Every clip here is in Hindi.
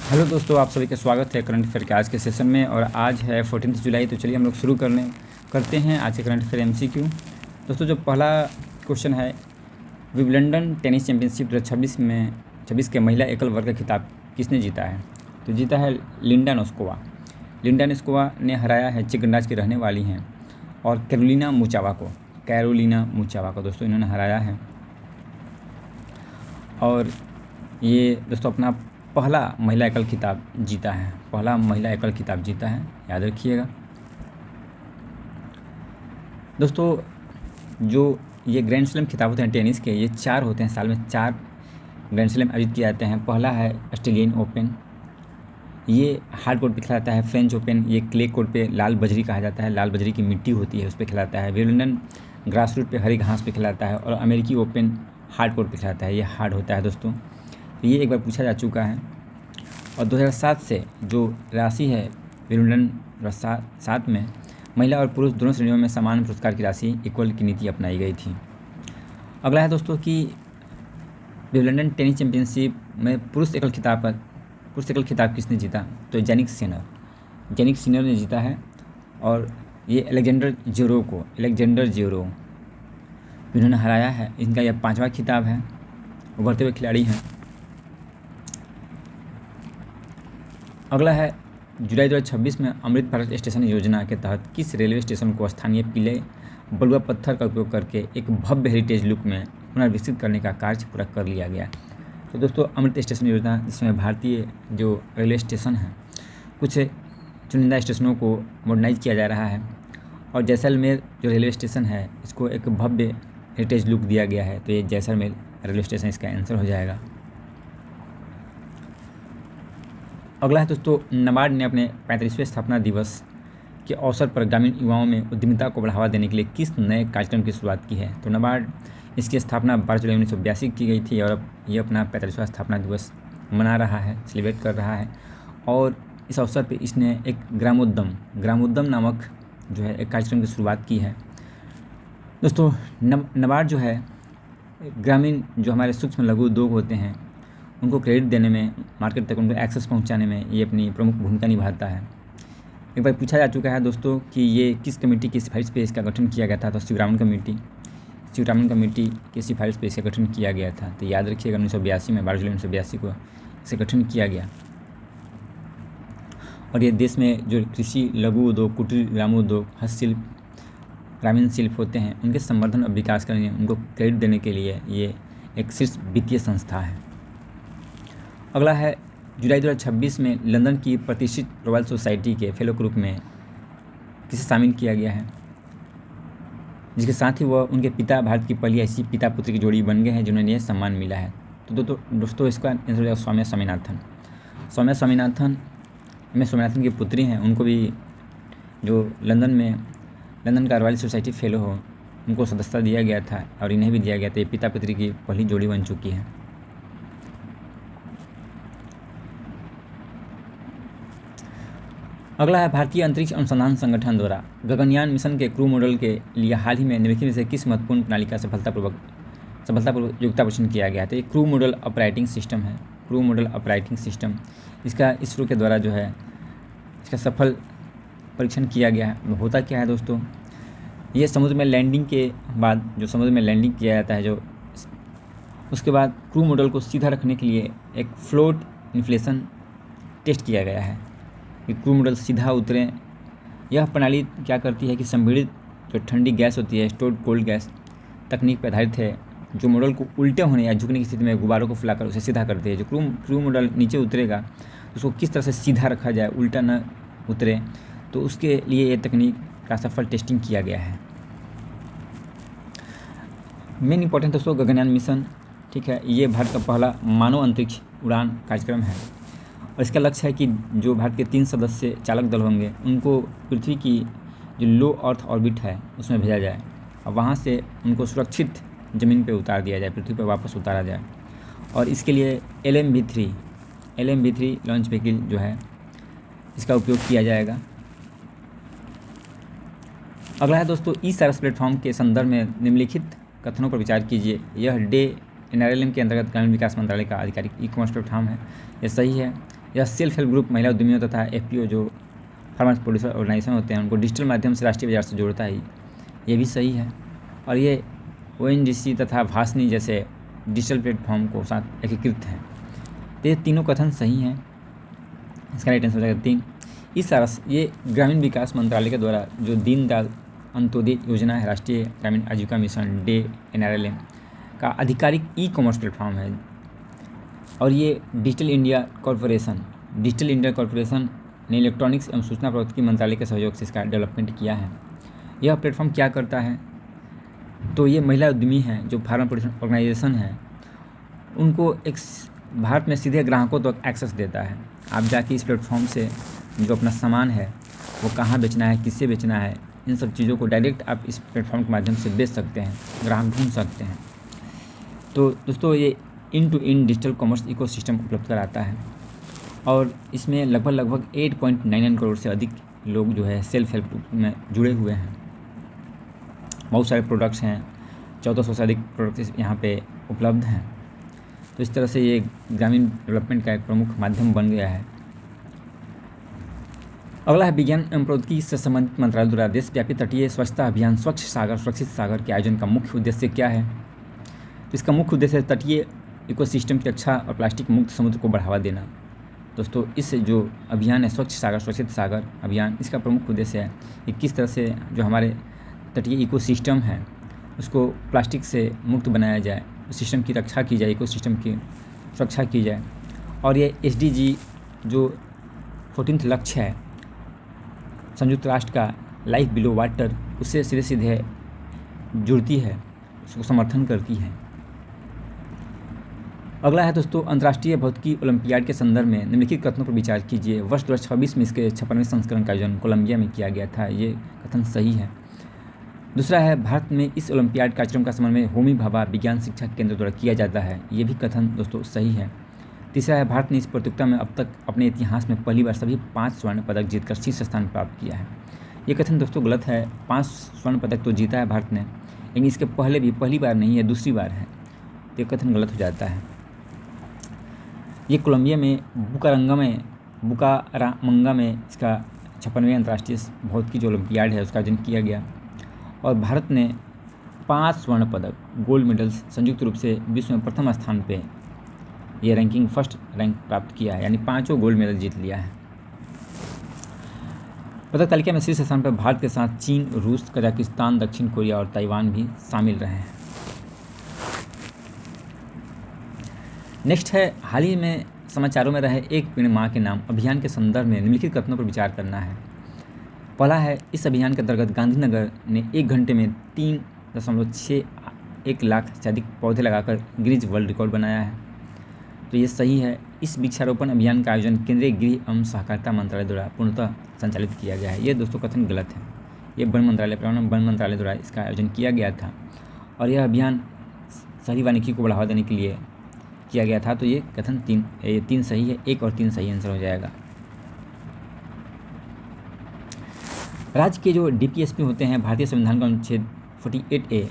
हेलो दोस्तों, आप सभी का स्वागत है करंट अफेयर के आज के सेशन में। और आज है 14 जुलाई। तो चलिए हम लोग शुरू करते हैं आज के करंट अफेयर MCQ। दोस्तों, जो पहला क्वेश्चन है, विंबलडन टेनिस चैंपियनशिप 2026 के महिला एकल वर्ग का खिताब किसने जीता है? तो जीता है लिंडा नोस्कोवा। लिंडा नोस्कोवा ने हराया है, चेक गणराज्य की रहने वाली हैं, और कैरोलिना मुचावा को दोस्तों इन्होंने हराया है। और ये दोस्तों अपना पहला महिला एकल खिताब जीता है, याद रखिएगा दोस्तों। जो ये ग्रैंड स्लैम खिताब होते हैं टेनिस के, ये 4 होते हैं, साल में 4 ग्रैंड स्लैम आयोजित किए जाते हैं। पहला है ऑस्ट्रेलियन ओपन, ये हार्ड कोर्ट पे खिलाता है। फ्रेंच ओपन ये क्ले कोर्ट पे लाल बजरी कहा जाता है, लाल बजरी की मिट्टी होती है उस पर खिलाता है। विंबलडन ग्रास रूट पे हरी घास पे खिलाता है। और अमेरिकी ओपन हार्ड कोर्ट पे खिलाता है, ये हार्ड होता है दोस्तों। तो ये एक बार पूछा जा चुका है। और 2007 से जो राशि है विंबलडन 2007 में महिला और पुरुष दोनों श्रेणियों में समान पुरस्कार की राशि इक्वल की नीति अपनाई गई थी। अगला है दोस्तों कि विंबलडन टेनिस चैंपियनशिप में पुरुष एकल खिताब किसने जीता? तो जेनिक सिनर ने जीता है। और ये अलेक्जेंडर ज्वेरेव इन्होंने हराया है। इनका यह 5वां खिताब है, उभरते हुए खिलाड़ी हैं। अगला है जुलाई 2026 में अमृत भारत स्टेशन योजना के तहत किस रेलवे स्टेशन को स्थानीय पीले बलुआ पत्थर का उपयोग करके एक भव्य हेरिटेज लुक में पुनर्विकसित करने का कार्य पूरा कर लिया गया। तो दोस्तों अमृत स्टेशन योजना, जिसमें भारतीय जो रेलवे स्टेशन हैं, कुछ चुनिंदा स्टेशनों को मॉडर्नाइज किया जा रहा है। और जैसलमेर जो रेलवे स्टेशन है, इसको एक भव्य हेरिटेज लुक दिया गया है। तो ये जैसलमेर रेलवे स्टेशन इसका आंसर हो जाएगा। अगला है दोस्तों, नाबार्ड ने अपने 35वें स्थापना दिवस के अवसर पर ग्रामीण युवाओं में उद्यमिता को बढ़ावा देने के लिए किस नए कार्यक्रम की शुरुआत की है? तो नाबार्ड इसकी स्थापना 12 जुलाई 1982 की गई थी, और अब ये अपना 35वां स्थापना दिवस मना रहा है, सेलिब्रेट कर रहा है। और इस अवसर पर इसने एक ग्रामोद्यम नामक जो है एक कार्यक्रम की शुरुआत की है। दोस्तों नाबार्ड जो है ग्रामीण जो हमारे सूक्ष्म लघु उद्योग होते हैं, उनको क्रेडिट देने में, मार्केट तक उनको एक्सेस पहुंचाने में ये अपनी प्रमुख भूमिका निभाता है। एक बार पूछा जा चुका है दोस्तों कि ये किस कमेटी की सिफारिश पे इसका गठन किया गया था? तो शिवरामन कमेटी की सिफारिश पे इसका गठन किया गया था। तो याद रखिएगा 1982 में 12 जुलाई 1982 को इसे गठन किया गया। और ये देश में जो कृषि, लघु उद्योग, कुटीर ग्रामोद्योग, हस्तशिल्प, ग्रामीण शिल्प होते हैं, उनके संवर्धन और विकास करने, उनको क्रेडिट देने के लिए ये एक शीर्ष वित्तीय संस्था है। अगला है जुलाई 2026 में लंदन की प्रतिष्ठित रॉयल सोसाइटी के फेलो ग्रुप में किसे शामिल किया गया है, जिसके साथ ही वह उनके पिता भारत की पहली ऐसी पिता पुत्र की जोड़ी बन गए हैं जिन्होंने यह सम्मान मिला है। तो दोस्तों इसका आंसर हो जाएगा सौम्या स्वामीनाथन की पुत्री हैं। उनको भी जो लंदन का रॉयल सोसाइटी फेलो हो, उनको सदस्यता दिया गया था, और इन्हें भी दिया गया था। ये पिता पुत्री की पहली जोड़ी बन चुकी है। अगला है भारतीय अंतरिक्ष अनुसंधान संगठन द्वारा गगनयान मिशन के क्रू मॉडल के लिए हाल ही में निम्नलिखित में से किस महत्वपूर्ण प्रणाली का सफलतापूर्वक योग्यता किया गया है? तो ये क्रू मॉडल ऑपरेटिंग सिस्टम इसका इसरो के द्वारा जो है इसका सफल परीक्षण किया गया है। होता क्या है दोस्तों, ये समुद्र में लैंडिंग के बाद जो समुद्र में लैंडिंग किया जाता है, जो उसके बाद क्रू मॉडल को सीधा रखने के लिए एक फ्लोट इन्फ्लेशन टेस्ट किया गया है कि क्रू मॉडल सीधा उतरे। यह प्रणाली क्या करती है कि संपीड़ित जो ठंडी गैस होती है, स्टोर्ड कोल्ड गैस तकनीक पर आधारित है, जो मॉडल को उल्टे होने या झुकने की स्थिति में गुब्बारों को फैलाकर उसे सीधा करती है। जो क्रू मॉडल नीचे उतरेगा उसको किस तरह से सीधा रखा जाए, उल्टा न उतरे, तो उसके लिए ये तकनीक का सफल टेस्टिंग किया गया है। मेन इंपॉर्टेंट दोस्तों गगनयान मिशन, ठीक है, ये भारत का पहला मानव अंतरिक्ष उड़ान कार्यक्रम है। और इसका लक्ष्य है कि जो भारत के 3 सदस्य चालक दल होंगे, उनको पृथ्वी की जो लो अर्थ ऑर्बिट है उसमें भेजा जाए, और वहाँ से उनको सुरक्षित ज़मीन पे उतार दिया जाए, पृथ्वी पर वापस उतारा जाए। और इसके लिए LMV3 लॉन्च व्हीकल जो है इसका उपयोग किया जाएगा। अगला है दोस्तों ई-सर्विस प्लेटफॉर्म के संदर्भ में निम्नलिखित कथनों पर विचार कीजिए। यह NRLM के अंतर्गत ग्रामीण विकास मंत्रालय का आधिकारिक ई-कॉमर्स प्लेटफॉर्म है, यह सही है। यह सेल्फ हेल्प ग्रुप महिला उद्यमियों तथा एफपीओ जो फार्मर्स प्रोड्यूसर ऑर्गेनाइजेशन होते हैं उनको डिजिटल माध्यम से राष्ट्रीय बाजार से जोड़ता है। ये भी सही है। और ये ओएनजीसी तथा भासनी जैसे डिजिटल प्लेटफॉर्म को साथ एकीकृत हैं। तो ये तीनों कथन सही हैं। इसका राइट आंसर हो जाएगा 3। ये ग्रामीण विकास मंत्रालय के द्वारा जो दीनदयाल अंत्योदय योजना है, राष्ट्रीय ग्रामीण आजीविका मिशन डे NRLM का आधिकारिक ई-कॉमर्स प्लेटफॉर्म है। और ये डिजिटल इंडिया कॉरपोरेशन ने इलेक्ट्रॉनिक्स एवं सूचना प्रौद्योगिकी मंत्रालय के सहयोग से इसका डेवलपमेंट किया है। यह प्लेटफॉर्म क्या करता है, तो ये महिला उद्यमी हैं जो फार्मर प्रोड्यूसर ऑर्गेनाइजेशन है, उनको एक भारत में सीधे ग्राहकों तक एक्सेस देता है। आप जाके इस प्लेटफॉर्म से जो अपना सामान है वो कहाँ बेचना है, किससे बेचना है, इन सब चीज़ों को डायरेक्ट आप इस प्लेटफॉर्म के माध्यम से बेच सकते हैं, ग्राहक ढूंढ सकते हैं। तो दोस्तों ये end to end digital commerce ecosystem उपलब्ध कराता है और इसमें लगभग 8.99 करोड़ से अधिक लोग जो है सेल्फ हेल्प ग्रुप में जुड़े हुए हैं। बहुत सारे प्रोडक्ट्स हैं, 1400 से अधिक प्रोडक्ट्स यहाँ पे उपलब्ध हैं। तो इस तरह से ये ग्रामीण डेवलपमेंट का एक प्रमुख माध्यम बन गया है। अगला है विज्ञान एवं प्रौद्योगिकी से संबंधित मंत्रालय द्वारा देशव्यापी तटीय स्वच्छता अभियान स्वच्छ सागर सुरक्षित सागर के आयोजन का मुख्य उद्देश्य क्या है। तो इसका मुख्य उद्देश्य तटीय इकोसिस्टम की रक्षा और प्लास्टिक मुक्त समुद्र को बढ़ावा देना। दोस्तों इस जो अभियान है स्वच्छ सागर सुरक्षित सागर अभियान, इसका प्रमुख उद्देश्य है कि किस तरह से जो हमारे तटीय इकोसिस्टम है उसको प्लास्टिक से मुक्त बनाया जाए, उस सिस्टम की रक्षा की जाए, इकोसिस्टम की सुरक्षा की जाए। और ये SDG जो 14th लक्ष्य है संयुक्त राष्ट्र का लाइफ बिलो वाटर, उससे सीधे जुड़ती है, उसको समर्थन करती है। अगला है दोस्तों अंतर्राष्ट्रीय भौतिकी ओलंपियाड के संदर्भ में निम्नलिखित कथनों पर विचार कीजिए। वर्ष 2026 में इसके 56वें संस्करण का आयोजन कोलंबिया में किया गया था। ये कथन सही है। दूसरा है भारत में इस ओलंपियाड कार्यक्रम का समन्वय होमी भाभा विज्ञान शिक्षा केंद्र द्वारा किया जाता है। ये भी कथन दोस्तों सही है। तीसरा है भारत ने इस प्रतियोगिता में अब तक अपने इतिहास में पहली बार सभी 5 स्वर्ण पदक जीतकर शीर्ष स्थान प्राप्त किया है। ये कथन दोस्तों गलत है। 5 स्वर्ण पदक तो जीता है भारत ने, लेकिन इसके पहले भी पहली बार नहीं है, दूसरी बार है, तो ये कथन गलत हो जाता है। ये कोलंबिया में बुकारामंगा में इसका 56वें अंतर्राष्ट्रीय भौतिकी जो ओलंपियाड है उसका आयोजन किया गया और भारत ने 5 स्वर्ण पदक गोल्ड मेडल्स संयुक्त रूप से विश्व में प्रथम स्थान पे ये रैंकिंग फर्स्ट रैंक प्राप्त किया है, यानी 5 गोल्ड मेडल जीत लिया है। पदक तालिका में शीर्ष स्थान पर भारत के साथ चीन, रूस, कजाकिस्तान, दक्षिण कोरिया और ताइवान भी शामिल रहे हैं। नेक्स्ट है हाल ही में समाचारों में रहे एक पेड़ माँ के नाम अभियान के संदर्भ में निम्नलिखित कथनों पर विचार करना है। पहला है इस अभियान के अंतर्गत गांधीनगर ने 1 घंटे में 3.61 लाख से अधिक पौधे लगाकर गिनीज वर्ल्ड रिकॉर्ड बनाया है। तो ये सही है। इस वृक्षारोपण अभियान का आयोजन केंद्रीय गृह एवं सहकारिता मंत्रालय द्वारा पूर्णतः संचालित किया गया है। ये दोस्तों कथन गलत है। ये वन मंत्रालय द्वारा इसका आयोजन किया गया था और यह अभियान शहरी वानिकी को बढ़ावा देने के लिए किया गया था। तो ये कथन 3 सही है। 1 और 3 सही आंसर हो जाएगा। राज्य के जो DPSP होते हैं भारतीय संविधान का अनुच्छेद 48A,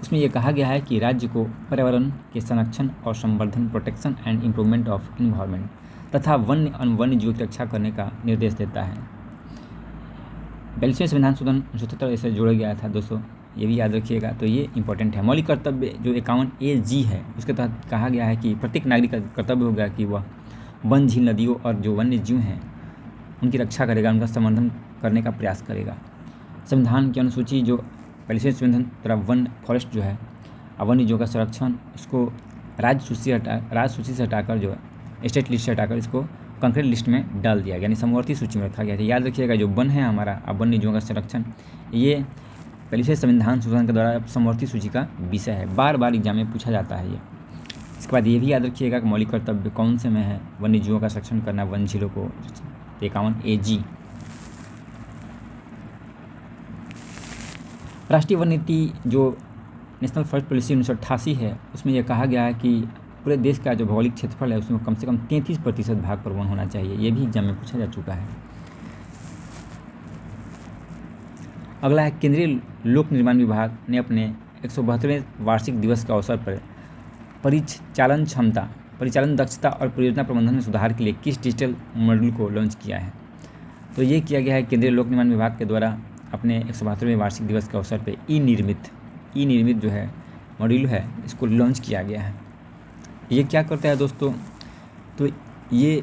उसमें यह कहा गया है कि राज्य को पर्यावरण के संरक्षण और संवर्धन protection and improvement of environment तथा वन्य जीवों की रक्षा करने का निर्देश देता है। 42वें संविधान संशोधन 1977 से जोड़ा गया था दोस्तों, ये भी याद रखिएगा। तो ये इंपॉर्टेंट है। मौलिक कर्तव्य जो 51AG है उसके तहत कहा गया है कि प्रत्येक नागरिक का कर्तव्य होगा कि वह वन, झील, नदियों और जो वन्य जीव हैं उनकी रक्षा करेगा, उनका संवर्धन करने का प्रयास करेगा। संविधान की अनुसूची जो 42वें संविधान द्वारा वन फॉरेस्ट जो है वन्य जीवों का संरक्षण, उसको राज्य सूची से हटाकर जो स्टेट लिस्ट से हटाकर इसको कंक्रीट लिस्ट में डाल दिया गया, यानी समवर्ती सूची में रखा गया था। याद रखिएगा जो वन है हमारा वन्य जीवों का संरक्षण, ये 42वें संविधान संशोधन के द्वारा समवर्ती सूची का विषय है। बार बार एग्जाम में पूछा जाता है ये। इसके बाद ये भी याद रखिएगा कि मौलिक कर्तव्य कौन से में है, वन्य जीवों का संरक्षण करना, वन झीलों को। 51AG। राष्ट्रीय वन नीति जो नेशनल फॉरेस्ट पॉलिसी 1988 है उसमें यह कहा गया है कि पूरे देश का जो भौगोलिक क्षेत्रफल है उसमें कम से कम 33% भाग पर वन होना चाहिए। ये भी एग्जाम में पूछा जा चुका है। अगला है केंद्रीय लोक निर्माण विभाग ने अपने 172वें वार्षिक दिवस के अवसर पर परिचालन क्षमता परिचालन दक्षता और परियोजना प्रबंधन में सुधार के लिए किस डिजिटल मॉड्यूल को लॉन्च किया है? तो ये किया गया है केंद्रीय लोक निर्माण विभाग के द्वारा अपने 172वें वार्षिक दिवस के अवसर पर ई निर्मित जो है मॉड्यूल है, इसको लॉन्च किया गया है। ये क्या करता है दोस्तों? तो ये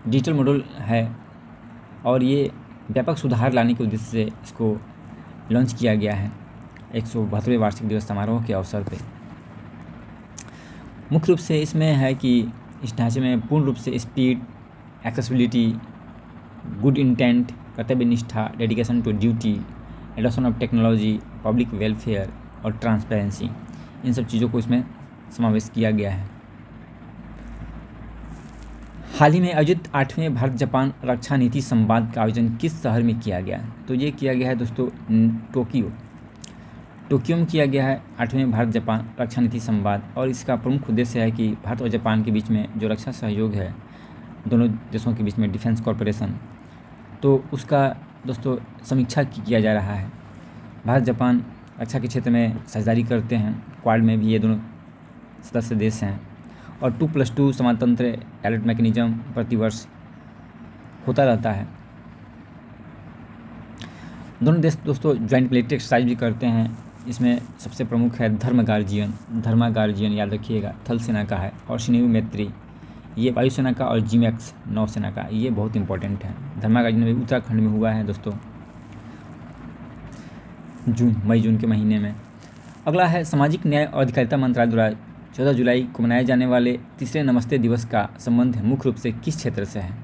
डिजिटल मॉड्यूल है और ये व्यापक सुधार लाने के उद्देश्य से इसको लॉन्च किया गया है 172वें वार्षिक दिवस समारोह के अवसर पे। मुख्य रूप से इसमें है कि इस ढांचे में पूर्ण रूप से स्पीड, एक्सेसिबिलिटी, गुड इंटेंट, कर्तव्य निष्ठा, dedication to duty, adoption of technology, public welfare और ट्रांसपेरेंसी, इन सब चीज़ों को इसमें समावेश किया गया है। हाल ही में आयोजित 8वें भारत जापान रक्षा नीति संवाद का आयोजन किस शहर में किया गया? तो ये किया गया है दोस्तों टोक्यो में किया गया है 8वें भारत जापान रक्षा नीति संवाद। और इसका प्रमुख उद्देश्य है कि भारत और जापान के बीच में जो रक्षा सहयोग है, दोनों देशों के बीच में डिफेंस कॉर्पोरेशन, तो उसका दोस्तों समीक्षा किया जा रहा है। भारत जापान रक्षा के क्षेत्र में साझेदारी करते हैं, क्वाड में भी ये दोनों सदस्य देश हैं और 2+2 समांतर टैलेंट मैकेनिज्म प्रतिवर्ष होता रहता है। दोनों देश दोस्तों ज्वाइंट मिलिट्री एक्सरसाइज भी करते हैं। इसमें सबसे प्रमुख है धर्मा गार्जियन याद रखिएगा, थल सेना का है, और शिनेयू मैत्री ये वायुसेना का, और जिमैक्स नौसेना का, ये बहुत इंपॉर्टेंट है। धर्मा गार्जियन भी उत्तराखंड में हुआ है दोस्तों, मई जून के महीने में। अगला है सामाजिक न्याय और अधिकारिता मंत्रालय द्वारा 14 जुलाई को मनाए जाने वाले तीसरे नमस्ते दिवस का संबंध मुख्य रूप से किस क्षेत्र से है?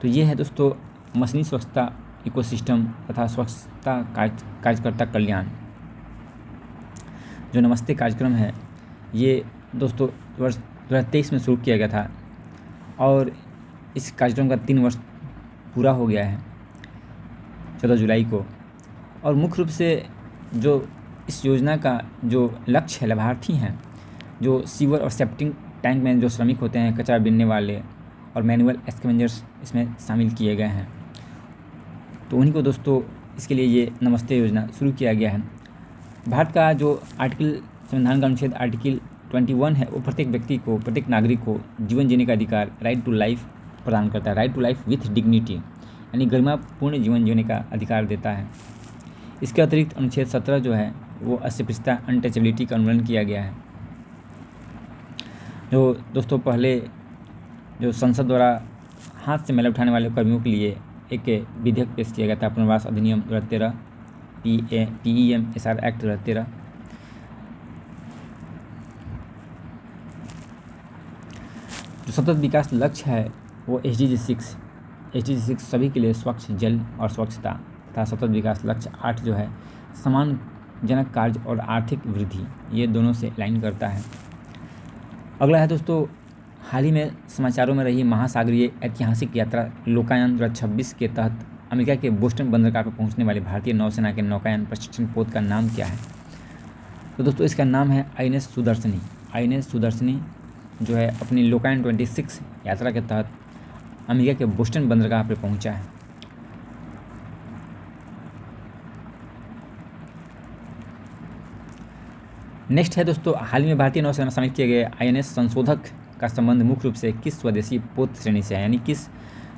तो ये है दोस्तों मशीनी स्वच्छता, इकोसिस्टम तथा स्वच्छता कार्यकर्ता कल्याण। जो नमस्ते कार्यक्रम है ये दोस्तों वर्ष 2023 में शुरू किया गया था और इस कार्यक्रम का 3 वर्ष पूरा हो गया है 14 जुलाई को। और मुख्य रूप से जो इस योजना का जो लक्ष्य है, लाभार्थी हैं जो सीवर और सेप्टिंग टैंक में जो श्रमिक होते हैं, कचरा बीनने वाले और मैनुअल एक्सकेवेंजर्स इसमें शामिल किए गए हैं, तो उन्हीं को दोस्तों इसके लिए ये नमस्ते योजना शुरू किया गया है। भारत का जो संविधान का अनुच्छेद आर्टिकल 21 है, वो प्रत्येक व्यक्ति को, प्रत्येक नागरिक को जीवन जीने का अधिकार, राइट टू लाइफ प्रदान करता है, right to life with dignity, यानी गरिमापूर्ण जीवन जीने का अधिकार देता है। इसके अतिरिक्त अनुच्छेद 17 जो है वो अस्पृश्यता, अनटचेबिलिटी का उल्लंघन किया गया है। जो दोस्तों पहले जो संसद द्वारा हाथ से मैला उठाने वाले कर्मियों के लिए एक विधेयक पेश किया गया था, पुनर्वास अधिनियम 2013, PEMSR एक्ट 2013। जो सतत विकास लक्ष्य है वो SDG 6 सभी के लिए स्वच्छ जल और स्वच्छता तथा सतत विकास लक्ष्य 8 जो है सम्मानजनक कार्य और आर्थिक वृद्धि, ये दोनों से लाइन करता है। अगला है दोस्तों हाल ही में समाचारों में रही महासागरीय ऐतिहासिक यात्रा लोकायान 2026 के तहत अमेरिका के बोस्टन बंदरगाह पर पहुंचने वाले भारतीय नौसेना के नौकायान प्रशिक्षण पोत का नाम क्या है? तो दोस्तों इसका नाम है INS सुदर्शनी जो है अपनी लोकायान 26 यात्रा के तहत अमेरिका के बोस्टन बंदरगाह पर पहुंचा है। नेक्स्ट है दोस्तों हाल ही में भारतीय नौसेना शामिल किए गए INS संशोधक का संबंध मुख्य रूप से किस स्वदेशी पोत श्रेणी से है, यानी किस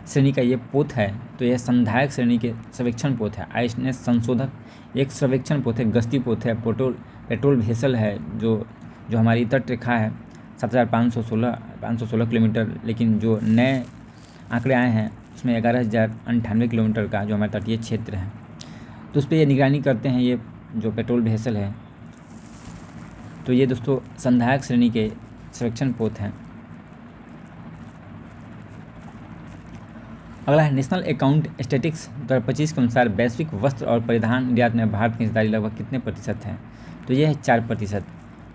श्रेणी का ये पोत है? तो यह संधायक श्रेणी के सर्वेक्षण पोत है। INS संशोधक एक सर्वेक्षण पोत है, गश्ती पोत है, पेट्रोल वेसल है जो हमारी तट रेखा है 7,516 किलोमीटर, लेकिन जो नए आंकड़े आए हैं उसमें 11,098 किलोमीटर का जो हमारा तटीय क्षेत्र है, तो उस पर ये निगरानी करते हैं ये जो पेट्रोल वेसल है। तो ये दोस्तों संधायक श्रेणी के सर्वेक्षण पोत हैं। अगला है नेशनल अकाउंट स्टैटिस्टिक्स 2025 के अनुसार वैश्विक वस्त्र और परिधान निर्यात में भारत की हिस्सेदारी लगभग कितने प्रतिशत है? तो ये है 4%।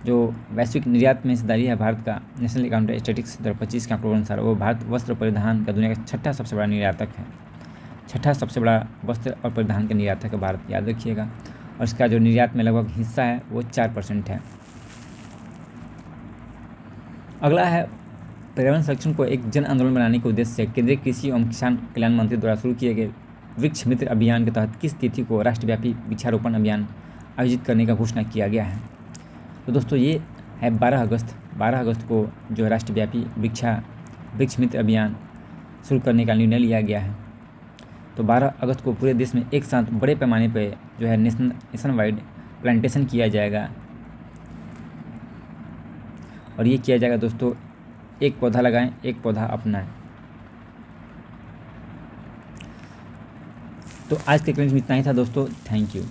जो वैश्विक निर्यात में हिस्सेदारी है भारत का, नेशनल अकाउंट स्टैटिस्टिक्स 2025 के आंकड़ों के अनुसार वो भारत वस्त्र परिधान का दुनिया का 6ठा सबसे बड़ा निर्यातक है। 6ठा सबसे बड़ा वस्त्र और परिधान का निर्यातक है भारत, याद रखिएगा। और इसका जो निर्यात में लगभग हिस्सा है वो 4% है। अगला है पर्यावरण संरक्षण को एक जन आंदोलन बनाने के उद्देश्य से केंद्रीय कृषि एवं किसान कल्याण मंत्री द्वारा शुरू किए गए वृक्ष मित्र अभियान के तहत किस तिथि को राष्ट्रव्यापी वृक्षारोपण अभियान आयोजित करने का घोषणा किया गया है? तो दोस्तों ये है 12 अगस्त 12 अगस्त को जो है राष्ट्रव्यापी वृक्ष मित्र अभियान शुरू करने का निर्णय लिया गया है। तो 12 अगस्त को पूरे देश में एक साथ बड़े पैमाने पर जो है नेशन वाइड प्लांटेशन किया जाएगा। और ये किया जाएगा दोस्तों, एक पौधा लगाएं, एक पौधा अपनाएं। तो आज के क्लास में इतना ही था दोस्तों। Thank you.